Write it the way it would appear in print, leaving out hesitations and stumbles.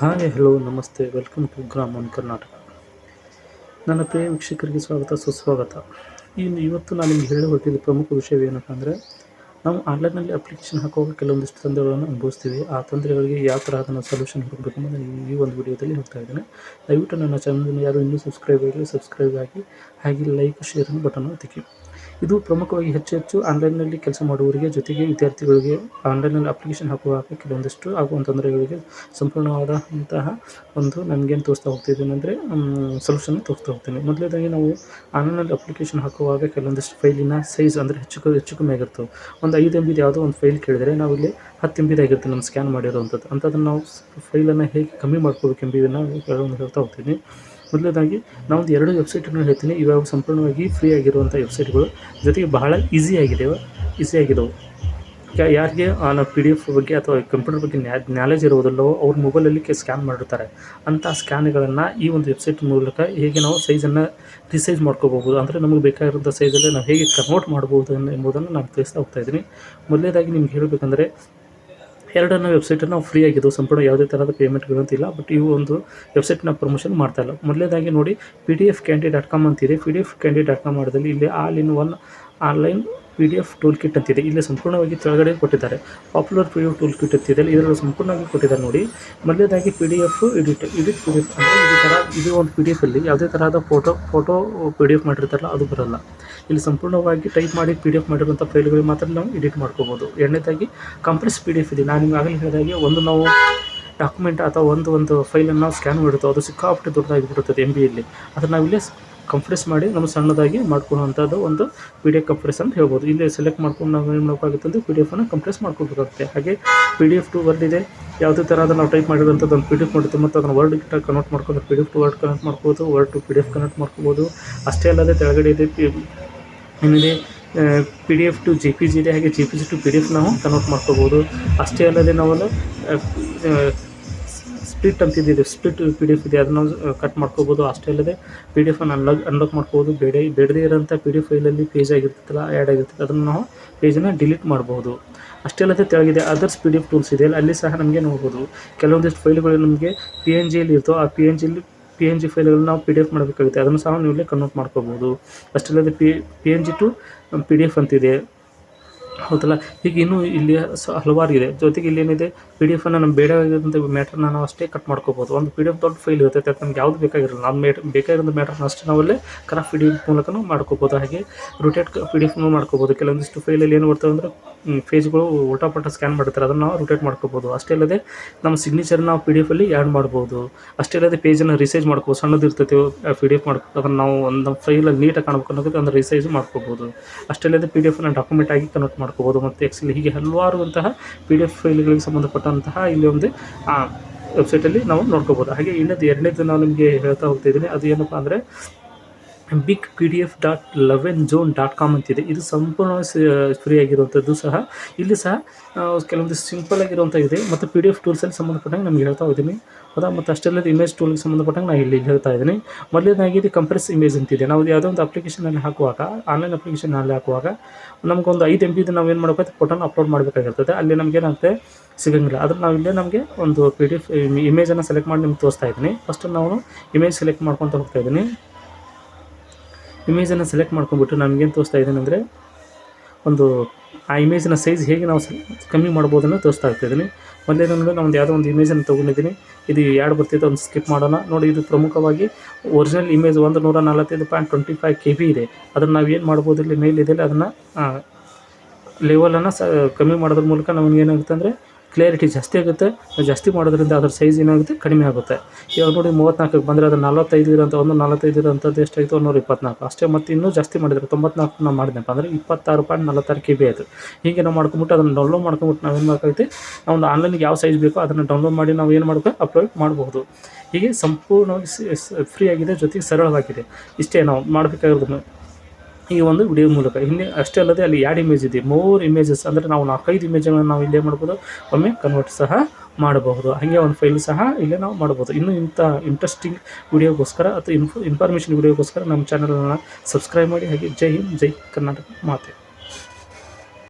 Hi hello ನಮಸ್ತೆ welcome to Gram one Karnataka. ನನ್ನ ಪ್ರಿಯ ವೀಕ್ಷಕರಿಗೆ ಸ್ವಾಗತ ಸುಸ್ವಾಗತ. ಇವತ್ತು ನಾನು ನಿಮಗೆ ಹೇಳಿ ಹೊರಟಿದ್ದ ಪ್ರಮುಖ ವಿಷಯವೇನಪ್ಪ ಅಂದರೆ, ನಾವು ಆನ್ಲೈನಲ್ಲಿ ಅಪ್ಲಿಕೇಶನ್ ಹಾಕುವಾಗ ಕೆಲವೊಂದಿಷ್ಟು ತೊಂದರೆಗಳನ್ನು ಅನುಭವಿಸ್ತೀವಿ. ಆ ತೊಂದರೆಗಳಿಗೆ ಯಾವ ತರಹದ ನಾವು ಸೊಲ್ಯೂಷನ್ ಹುಡುಕಬೇಕು ಅಂತ ಈ ಒಂದು ವಿಡಿಯೋದಲ್ಲಿ ಹೇಳ್ತಾ ಇದ್ದೇನೆ. ದಯವಿಟ್ಟು ನನ್ನ ಚಾನಲ್ನ ಯಾರು ಇನ್ನೂ ಸಬ್ಸ್ಕ್ರೈಬ್ ಆಗಿ ಹಾಗೆ ಲೈಕ್ ಶೇರ್ ಬಟನ್ ಒತ್ತಿ. ಇದು ಪ್ರಮುಖವಾಗಿ ಹೆಚ್ಚು ಆನ್ಲೈನ್ನಲ್ಲಿ ಕೆಲಸ ಮಾಡುವವರಿಗೆ, ಜೊತೆಗೆ ವಿದ್ಯಾರ್ಥಿಗಳಿಗೆ ಆನ್ಲೈನಲ್ಲಿ ಅಪ್ಲಿಕೇಶನ್ ಹಾಕುವಾಗ ಕೆಲವೊಂದಿಷ್ಟು ಆಗುವ ತೊಂದರೆಗಳಿಗೆ ಸಂಪೂರ್ಣವಾದಂತಹ ಒಂದು ನಮಗೇನು ತೋರಿಸ್ತಾ ಹೋಗ್ತಿದ್ದೇನೆ ಅಂದರೆ ಸೊಲ್ಯೂಷನ್ ತೋರಿಸ್ತಾ ಹೋಗ್ತೀನಿ. ಮೊದಲನೇದಾಗಿ ನಾವು ಆನ್ಲೈನಲ್ಲಿ ಅಪ್ಲಿಕೇಶನ್ ಹಾಕುವಾಗ ಕೆಲವೊಂದಿಷ್ಟು ಫೈಲಿನ ಸೈಜ್ ಅಂದರೆ ಹೆಚ್ಚು ಕಮ್ಮಿ ಆಗಿರ್ತವೆ. ಒಂದು 5 MB ಯಾವುದೋ ಒಂದು ಫೈಲ್ ಕೇಳಿದರೆ ನಾವು ಇಲ್ಲಿ 10 MB ಆಗಿರ್ತೀವಿ ನಮ್ಮ ಸ್ಕ್ಯಾನ್ ಮಾಡಿರೋವಂಥದ್ದು. ಅಂಥದ್ದನ್ನು ನಾವು ಫೈಲನ್ನು ಹೇಗೆ ಕಮ್ಮಿ ಮಾಡ್ಕೋಬೇಕು ಎಂಬುದನ್ನು ಹೇಳ್ತಾ ಹೋಗ್ತೀನಿ. ಮೊದಲನೇದಾಗಿ ನಾವೊಂದು 2 ವೆಬ್ಸೈಟನ್ನು ಹೇಳ್ತೀನಿ. ಇವಾಗ ಸಂಪೂರ್ಣವಾಗಿ ಫ್ರೀ ಆಗಿರುವಂಥ ವೆಬ್ಸೈಟ್ಗಳು, ಜೊತೆಗೆ ಬಹಳ ಈಸಿಯಾಗಿದ್ದಾವೆ. ಯಾರಿಗೆ PDF ಬಗ್ಗೆ ಅಥವಾ ಕಂಪ್ಯೂಟರ್ ಬಗ್ಗೆ ನಾಲೆಜ್ ಇರುವುದಿಲ್ಲವೋ ಅವ್ರ ಮೊಬೈಲಲ್ಲಿ ಸ್ಕ್ಯಾನ್ ಮಾಡಿರ್ತಾರೆ. ಅಂಥ ಸ್ಕ್ಯಾನ್ಗಳನ್ನು ಈ ಒಂದು ವೆಬ್ಸೈಟ್ ಮೂಲಕ ಹೇಗೆ ನಾವು ಸೈಜನ್ನು ರಿಸೈಜ್ ಮಾಡ್ಕೋಬಹುದು, ಅಂದರೆ ನಮಗೆ ಬೇಕಾಗಿರೋಂಥ ಸೈಜಲ್ಲಿ ನಾವು ಹೇಗೆ ಕನ್ವರ್ಟ್ ಮಾಡ್ಬೋದು ಎಂಬುದನ್ನು ನಾನು ತಿಳಿಸ್ತಾ ಹೋಗ್ತಾಯಿದ್ದೀನಿ. ಮೊದಲನೇದಾಗಿ ನಿಮ್ಗೆ ಹೇಳಬೇಕಂದ್ರೆ, 2 ವೆಬ್ಸೈಟನ್ನು ನಾವು ಫ್ರೀ ಆಗಿದ್ದು, ಸಂಪೂರ್ಣ ಯಾವುದೇ ಥರದ ಪೇಮೆಂಟ್ಗಳಂತಿಲ್ಲ. ಬಟ್ ಇವು ಒಂದು ವೆಬ್ಸೈಟ್ನ ಪ್ರಮೋಷನ್ ಮಾಡ್ತಾಯಿಲ್ಲ. ಮೊದಲನೇದಾಗಿ ನೋಡಿ, pdfcandy.com ಅಂತಿದೆ. pdfcandy.com ಮಾಡಿದಲ್ಲಿ ಇಲ್ಲಿ all in one online PDF tool kit ಅಂತಿದೆ. ಇಲ್ಲಿ ಸಂಪೂರ್ಣವಾಗಿ ಕೆಳಗಡೆ ಕೊಟ್ಟಿದ್ದಾರೆ. ಪಾಪ್ಯುಲರ್ PDF ಟೂಲ್ ಕಿಟ್ ಅಂತಿದೆ, ಇದರಲ್ಲಿ ಸಂಪೂರ್ಣವಾಗಿ ಕೊಟ್ಟಿದ್ದಾರೆ ನೋಡಿ. ಮೊದಲನೇದಾಗಿ PDF ಎಡಿಟ್ PDF ಅಂದರೆ ಇದು ಒಂದು PDF ಅಲ್ಲಿ ಯಾವುದೇ ತರಹದ ಫೋಟೋ PDF ಮಾಡಿರ್ತಾರಲ್ಲ ಅದು ಬರೋಲ್ಲ. ಇಲ್ಲಿ ಸಂಪೂರ್ಣವಾಗಿ ಟೈಪ್ ಮಾಡಿ PDF ಮಾಡಿರುವಂಥ ಫೈಲ್ಗಳಿಗೆ ಮಾತ್ರ ನಾವು ಎಡಿಟ್ ಮಾಡ್ಕೋಬೋದು. ಎರಡನೇದಾಗಿ ಕಂಪ್ರೆಸ್ PDF ಇದೆ. ನಾನು ನಿಮ್ಗೆ ಆಗಲೇ ಹೇಳಿದಾಗೆ ನಾವು ಡಾಕ್ಯುಮೆಂಟ್ ಅಥವಾ ಒಂದು ಫೈಲನ್ನು ನಾವು ಸ್ಕ್ಯಾನ್ ಮಾಡಿರ್ತೀವಿ, ಅದು ಸಿಕ್ಕಾಪಟ್ಟೆ ದೊಡ್ಡದಾಗಿಬಿಡುತ್ತದೆ MBಯಲ್ಲಿ. ಅದನ್ನು ನಾವಿಲ್ಲಿ ಕಂಪ್ರೆಸ್ ಮಾಡಿ ನಮ್ಮ ಸಣ್ಣದಾಗಿ ಮಾಡ್ಕೊಳ್ಳುವಂಥದ್ದು ಒಂದು PDF ಕಂಪ್ರೆಸ್ ಅಂತ ಹೇಳ್ಬೋದು. ಇಲ್ಲಿ ಸೆಲೆಕ್ಟ್ ಮಾಡ್ಕೊಂಡು ನಾವು ಏನು ಮಾಡಬೇಕಾಗುತ್ತೆ ಅಂದರೆ PDF ಕಂಪ್ರೆಸ್ ಮಾಡ್ಕೋಬೇಕಾಗುತ್ತೆ. ಹಾಗೆ PDF ಟು ವರ್ಡ್ ಇದೆ. ಯಾವುದೇ ಥರದ ನಾವು ಟೈಪ್ ಮಾಡಿರೋಂಥದ್ದು ಒಂದು PDF ಮಾಡಿರ್ತೀವಿ ಮತ್ತು ಅದನ್ನು ವರ್ಡ್ ಕನ್ವರ್ಟ್ ಮಾಡ್ಕೊಂಡು PDF ಟು ವರ್ಡ್ ಕನ್ವರ್ಟ್ ಮಾಡ್ಕೋಬೋದು, ವರ್ಡ್ ಟು PDF ಕನ್ವರ್ಟ್ ಮಾಡ್ಕೋಬೋದು. ಅಷ್ಟೇ ಅಲ್ಲದೆ ಕೆಳಗಡೆ ಇದೆ ಏನಿದೆ PDF ಟು JPG ಇದೆ. ಹಾಗೆ JPG ಟು PDF ನಾವು ಕನ್ವರ್ಟ್ ಮಾಡ್ಕೋಬೋದು. ಅಷ್ಟೇ ಅಲ್ಲದೆ ನಾವೆಲ್ಲ ಸ್ಪ್ಲಿಟ್ ಅಂತಿದೆ, ಸ್ಪ್ಲಿಟ್ PDF ಇದೆ, ಅದನ್ನು ಕಟ್ ಮಾಡ್ಕೋಬೋದು. ಅಷ್ಟೇ ಅಲ್ಲದೆ PDF ಅನ್ಲಾಕ್ ಮಾಡ್ಕೋಬೋದು. ಬೇಡದೇ ಇರೋಂಥ PDF ಫೈಲಲ್ಲಿ ಪೇಜ್ ಆಗಿರ್ತಲ್ಲ, ಆ್ಯಡ್ ಆಗಿರ್ತದೆ, ಅದನ್ನು ನಾವು ಪೇಜನ್ನು ಡಿಲೀಟ್ ಮಾಡ್ಬೋದು. ಅಷ್ಟೇ ಅಲ್ಲದೆ ತೆಳಗಿದೆ ಅದರ್ಸ್ PDF ಟೂಲ್ಸ್ ಇದೆ. ಅಲ್ಲಿ ಸಹ ನಮಗೆ ನೋಡ್ಬೋದು ಕೆಲವೊಂದಿಷ್ಟು ಫೈಲ್ಗಳು ನಮಗೆ PNGಯಲ್ಲಿ ಇರ್ತವೆ. ಆ PNG ಫೈಲ್ಗಳನ್ನ ನಾವು PDF ಮಾಡಬೇಕಾಗುತ್ತೆ, ಅದನ್ನು ಸಹ ನೀವು ಇಲ್ಲೇ ಕನ್ವರ್ಟ್ ಮಾಡ್ಕೋಬೋದು. ಅಷ್ಟೇ ಅಲ್ಲದೆ PNG ಟು PDF ಅಂತಿದೆ, ಹೌದಲ್ಲ. ಹೀಗೆ ಇನ್ನೂ ಇಲ್ಲಿ ಹಲವಾರು ಇದೆ. ಜೊತೆಗೆ ಇಲ್ಲಿ ಏನಿದೆ, PDF ನಮ್ಗೆ ಬೇಡವಾಗಿರೋಂಥ ಮ್ಯಾಟ್ರನ್ನ ನಾವು ಅಷ್ಟೇ ಕಟ್ ಮಾಡ್ಕೋಬೋದು. ಒಂದು PDF ದೊಡ್ಡ ಫೈಲ್ ಇರುತ್ತೆ, ಅದಕ್ಕೆ ನಮ್ಗೆ ಯಾವುದು ಬೇಕಾಗಿರಲ್ಲ, ನಾವು ಬೇಕಾಗಿರೋ ಮ್ಯಾಟ್ರನ್ನ ಅಷ್ಟೇ ನಾವಲ್ಲೇ ಕ್ರಾಫ್ಟ್ PDF ಮೂಲಕನೂ ಮಾಡ್ಕೋಬೋದು. ಹಾಗೆ ರೊಟೇಟ್ PDF ಮಾಡ್ಕೋಬೋದು. ಕೆಲವೊಂದಿಷ್ಟು ಫೈಲಲ್ಲಿ ಏನು ಬರ್ತವೆ ಅಂದರೆ ಪೇಜ್ಗಳು ಉಲ್ಟಾಪಲ್ಟಾ ಸ್ಕ್ಯಾನ್ ಮಾಡಿರ್ತಾರೆ, ಅದನ್ನು ನಾವು ರೊಟೇಟ್ ಮಾಡ್ಕೋಬೋದು. ಅಷ್ಟೇ ಅಲ್ಲದೆ ನಮ್ಮ ಸಿಗ್ನೇಚರ್ನ ನಾವು PDFಲ್ಲಿ ಆ್ಯಡ್ ಮಾಡ್ಬೋದು. ಅಷ್ಟೇ ಅಲ್ಲದೆ ಪೇಜನ್ನು ರಿಸೈಜ್ ಮಾಡ್ಕೋಬೋದು. ಸಣ್ಣದು ಇರ್ತೈತೆ PDF ಮಾಡ್ಕೋಬೋದು, ಅದನ್ನು ನಾವು ಒಂದು ಫೈಲಲ್ಲಿ ನೀಟಾಗಿ ಕಾಣಬೇಕು ಅನ್ನೋದಕ್ಕೆ ಅದನ್ನು ರಿಸೈಜ್ ಮಾಡ್ಕೋಬೋದು. ಅಷ್ಟೇ ಅಲ್ಲದೆ PDF ಡಾಕ್ಯುಮೆಂಟ್ ಆಗಿ ಕನ್ವರ್ಟ್ ಮಾಡ್ಕೋಬೋದು. ಮತ್ತು ಎಕ್ಸೆಲ್ ಹೀಗೆ ಹಲವಾರು PDF ಫೈಲ್ಗಳಿಗೆ ಸಂಬಂಧಪಟ್ಟಂತಹ ಇಲ್ಲಿ ಒಂದು ವೆಬ್ಸೈಟಲ್ಲಿ ನಾವು ನೋಡ್ಕೋಬೋದು. ಹಾಗೆ ಎರಡನೇದು ನಾನು ನಿಮಗೆ ಹೇಳ್ತಾ ಹೋಗ್ತಾಯಿದ್ದೀನಿ. ಅದು ಏನಪ್ಪ ಅಂದರೆ bigpdf.11zone.com ಅಂತಿದೆ. ಇದು ಸಂಪೂರ್ಣವಾಗಿ ಫ್ರೀ ಆಗಿರುವಂಥದ್ದು ಸಹ. ಇಲ್ಲಿ ಸಹ ಕೆಲವೊಂದು ಸಿಂಪಲ್ ಆಗಿರುವಂಥ ಇದೆ. ಮತ್ತು PDF ಟೂಲ್ಸಲ್ಲಿ ಸಂಬಂಧಪಟ್ಟಂಗೆ ನಮ್ಗೆ ಹೇಳ್ತಾ ಹೋಗ್ತೀನಿ, ಹೌದಾ. ಮತ್ತು ಅಷ್ಟೆಲ್ಲ ಇಮೇಜ್ ಟೂಲ್ಗೆ ಸಂಬಂಧಪಟ್ಟಂಗೆ ನಾನು ಇಲ್ಲಿ ಹೇಳ್ತಾ ಇದ್ದೀನಿ. ಮೊದಲನೇದಾಗಿ ಇದು ಕಂಪ್ರೆಸ್ ಇಮೇಜ್ ಅಂತಿದೆ. ನಾವು ಯಾವುದೋ ಒಂದು ಅಪ್ಲಿಕೇಶನಲ್ಲಿ ಹಾಕುವಾಗ, ಆನ್ಲೈನ್ ಅಪ್ಲಿಕೇಶನಲ್ಲಿ ಹಾಕುವಾಗ ನಮಗೊಂದು 5 MB ನಾವು ಏನು ಮಾಡಬೇಕು, ಫೋಟೋನ ಅಪ್ಲೋಡ್ ಮಾಡಬೇಕಾಗಿರ್ತದೆ. ಅಲ್ಲಿ ನಮಗೇನಾಗುತ್ತೆ ಸಿಗೋಂಗಿಲ್ಲ. ಅದನ್ನು ನಾವು ಇಲ್ಲೇ ನಮಗೆ ಒಂದು PDF ಇಮೇಜನ್ನು ಸೆಲೆಕ್ಟ್ ಮಾಡಿ ನಿಮ್ಗೆ ತೋರಿಸ್ತಾ ಇದ್ದೀನಿ. ಫಸ್ಟು ನಾವು ಇಮೇಜ್ ಸೆಲೆಕ್ಟ್ ಮಾಡ್ಕೊತ ಹೋಗ್ತಾ ಇದ್ದೀನಿ. ಇಮೇಜನ್ನು ಸೆಲೆಕ್ಟ್ ಮಾಡ್ಕೊಂಡ್ಬಿಟ್ಟು ನಮಗೇನು ತೋರಿಸ್ತಾ ಇದ್ದೀನಿ ಅಂದರೆ, ಒಂದು ಆ ಇಮೇಜಿನ ಸೈಜ್ ಹೇಗೆ ನಾವು ಕಮ್ಮಿ ಮಾಡ್ಬೋದನ್ನು ತೋರಿಸ್ತಾ ಇರ್ತಿದ್ದೀನಿ. ಮೊದಲೇನಂದರೆ ನಾವು ಯಾವುದೋ ಒಂದು ಇಮೇಜನ್ನು ತೊಗೊಂಡಿದ್ದೀನಿ, ಇದು ಯಾಡ್ ಬರ್ತಿತ್ತು, ಒಂದು ಸ್ಕಿಪ್ ಮಾಡೋಣ ನೋಡಿ. ಇದು ಪ್ರಮುಖವಾಗಿ ಒರಿಜಿನಲ್ ಇಮೇಜ್ 145.25 KB ಇದೆ. ಅದನ್ನು ನಾವು ಏನು ಮಾಡ್ಬೋದು, ಇಲ್ಲಿ ಮೇಲ್ ಇದೆ, ಅದನ್ನು ಲೆವೆಲನ್ನು ಕಮ್ಮಿ ಮಾಡೋದ್ರ ಮೂಲಕ ನಮಗೆ ಏನಾಗುತ್ತೆ ಅಂದರೆ ಕ್ಲಿಯರಿಟಿ ಜಾಸ್ತಿ ಆಗುತ್ತೆ. ಜಾಸ್ತಿ ಮಾಡೋದ್ರಿಂದ ಅದರ ಸೈಜ್ ಏನಾಗುತ್ತೆ, ಕಡಿಮೆ ಆಗುತ್ತೆ. ಇವಾಗ ನೋಡಿ 34ಕ್ಕೆ ಬಂದರೆ ಅದು 45 ಇರೋಂಥ 145 ಇರೋಂಥದ್ದು ಎಷ್ಟಾಯಿತು, 124 ಅಷ್ಟೇ. ಮತ್ತು ಇನ್ನೂ ಜಾಸ್ತಿ ಮಾಡಿದರೆ 94 ನಾವು ಮಾಡಿದ್ನಪ್ಪ ಅಂದರೆ 26.46 KB ಆಯಿತು. ಹೀಗೆ ನಾವು ಮಾಡ್ಕೊಂಬಿಟ್ಟು ಅದನ್ನು ಡೌನ್ಲೋಡ್ ಮಾಡ್ಕೊಂಬಿಟ್ಟು ನಾವು ಏನು ಮಾಡೋಕ್ಕಾಗುತ್ತೆ, ನಾವು ಒಂದು ಆನ್ಲೈನಿಗೆ ಯಾವ ಸೈಜ್ ಬೇಕೋ ಅದನ್ನು ಡೌನ್ಲೋಡ್ ಮಾಡಿ ನಾವು ಏನು ಮಾಡಬೇಕು, ಅಪ್ಲೋಡ್ ಮಾಡ್ಬೋದು. ಹೀಗೆ ಸಂಪೂರ್ಣವಾಗಿ ಫ್ರೀ ಆಗಿದೆ, ಜೊತೆಗೆ ಸರಳವಾಗಿದೆ. ಇಷ್ಟೇ ನಾವು ಮಾಡಬೇಕಾಗಿರೋದನ್ನು ಈ ಒಂದು ವಿಡಿಯೋ ಮೂಲಕ. ಇಲ್ಲಿ ಅಷ್ಟೇ ಅಲ್ಲದೆ ಅಲ್ಲಿ ಆ್ಯಡ್ ಇಮೇಜ್ ಇದೆ, ಮೋರ್ ಇಮೇಜಸ್ ಅಂದರೆ ನಾವು 4-5 ಇಮೇಜ್ಗಳನ್ನು ನಾವು ಇಲ್ಲೇ ಮಾಡ್ಬೋದು, ಒಮ್ಮೆ ಕನ್ವರ್ಟ್ ಸಹ ಮಾಡಬಹುದು. ಹಾಗೆ ಒಂದು ಫೈಲ್ ಸಹ ಇಲ್ಲೇ ನಾವು ಮಾಡ್ಬೋದು. ಇನ್ನೂ ಇಂಥ ಇಂಟ್ರೆಸ್ಟಿಂಗ್ ವಿಡಿಯೋಗೋಸ್ಕರ ಅಥವಾ ಇನ್ಫಾರ್ಮೇಷನ್ ವಿಡಿಯೋಗೋಸ್ಕರ ನಮ್ಮ ಚಾನಲನ್ನು ಸಬ್ಸ್ಕ್ರೈಬ್ ಮಾಡಿ. ಹಾಗೆ ಜೈ ಹಿಂದ್, ಜೈ ಕರ್ನಾಟಕ ಮಾತೆ.